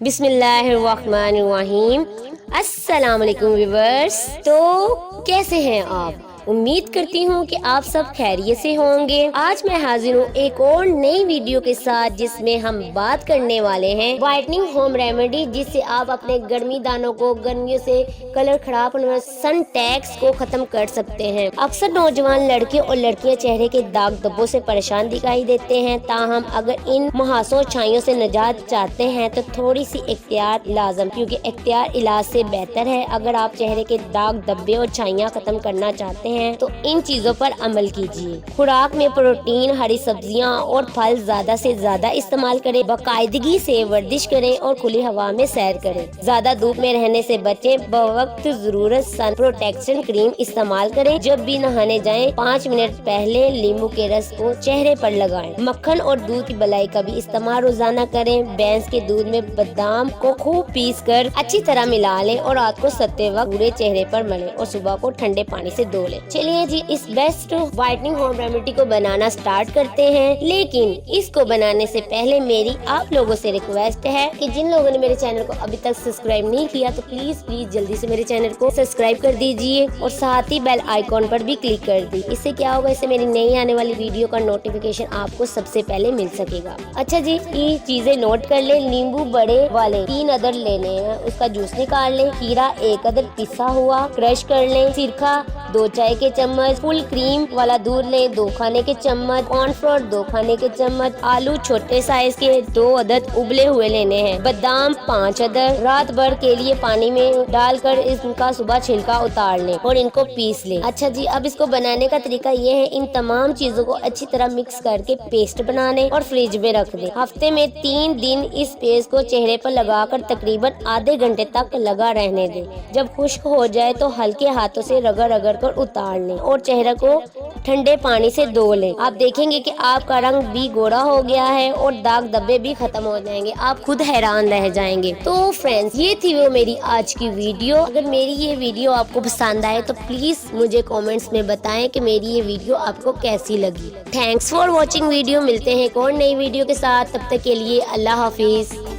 बिस्मिल्लाहिर्रहमानिर्रहीम। अस्सलाम वालेकुम व्यूअर्स। तो कैसे हैं आप? उम्मीद करती हूँ कि आप सब खैरियत से होंगे। आज मैं हाजिर हूँ एक और नई वीडियो के साथ, जिसमें हम बात करने वाले हैं व्हाइटनिंग होम रेमेडी, जिससे आप अपने गर्मी दानों को, गर्मियों से कलर खराब होने वाले सन टैक्स को खत्म कर सकते हैं। अक्सर नौजवान लड़के और लड़कियां चेहरे के दाग धब्बों से परेशान दिखाई देते हैं। ताहम अगर इन मुहासों छाइयों से निजात चाहते हैं तो थोड़ी सी एहतियात लाजम, क्योंकि एहतियात इलाज से बेहतर है। अगर आप चेहरे के दाग धब्बे और छाइयाँ खत्म करना चाहते हैं तो इन चीजों पर अमल कीजिए। खुराक में प्रोटीन, हरी सब्जियां और फल ज्यादा से ज्यादा इस्तेमाल करें। बाकायदगी से वर्जिश करें और खुली हवा में सैर करें। ज्यादा धूप में रहने से बचें। बवक्त जरूरत सन प्रोटेक्शन क्रीम इस्तेमाल करें। जब भी नहाने जाएं 5 मिनट पहले नींबू के रस को चेहरे पर लगाएं। मक्खन और दूध की मलाई का भी इस्तेमाल रोजाना करें। भैंस के दूध में बादाम को खूब पीस कर अच्छी तरह मिला लें और रात को सोते वक्त पूरे चेहरे पर मलें और सुबह को ठंडे पानी से धो लें। चलिए जी, इस बेस्ट व्हाइटनिंग होम रेमेडी को बनाना स्टार्ट करते हैं। लेकिन इसको बनाने से पहले मेरी आप लोगों से रिक्वेस्ट है कि जिन लोगों ने मेरे चैनल को अभी तक सब्सक्राइब नहीं किया तो प्लीज जल्दी से मेरे चैनल को सब्सक्राइब कर दीजिए और साथ ही बेल आइकॉन पर भी क्लिक कर दी। इससे क्या होगा, इससे मेरी नई आने वाली वीडियो का नोटिफिकेशन आपको सबसे पहले मिल सकेगा। अच्छा जी, ये चीजें नोट कर ले। नींबू बड़े वाले 3 अदद लेने हैं, उसका जूस निकाल लें। खीरा 1 अदद पिसा हुआ क्रश कर लें। सिरका 2 चाय के चम्मच। फुल क्रीम वाला दूध लें 2 खाने के चम्मच। कॉर्नफ्लोर 2 खाने के चम्मच। आलू छोटे साइज के 2 अदद उबले हुए लेने हैं। बादाम 5 अदद। रात भर के लिए पानी में डालकर इनका सुबह छिलका उतार लें और इनको पीस लें। अच्छा जी, अब इसको बनाने का तरीका ये है, इन तमाम चीजों को अच्छी तरह मिक्स करके पेस्ट बना लें और फ्रिज में रख दें। हफ्ते में 3 दिन इस पेस्ट को चेहरे पर लगाकर तकरीबन आधे घंटे तक लगा रहने दें। जब खुश्क हो जाए तो हल्के हाथों से रगड़ रगड़ कर उतार लें और चेहरे को ठंडे पानी से धो लें। आप देखेंगे कि आपका रंग भी गोरा हो गया है और दाग धब्बे भी खत्म हो जाएंगे। आप खुद हैरान रह जाएंगे। तो फ्रेंड्स, ये थी वो मेरी आज की वीडियो। अगर मेरी ये वीडियो आपको पसंद आए तो प्लीज मुझे कमेंट्स में बताएं कि मेरी ये वीडियो आपको कैसी लगी। Thanks for watching video. मिलते हैं एक और नई वीडियो के साथ। तब तक के लिए अल्लाह हाफिज।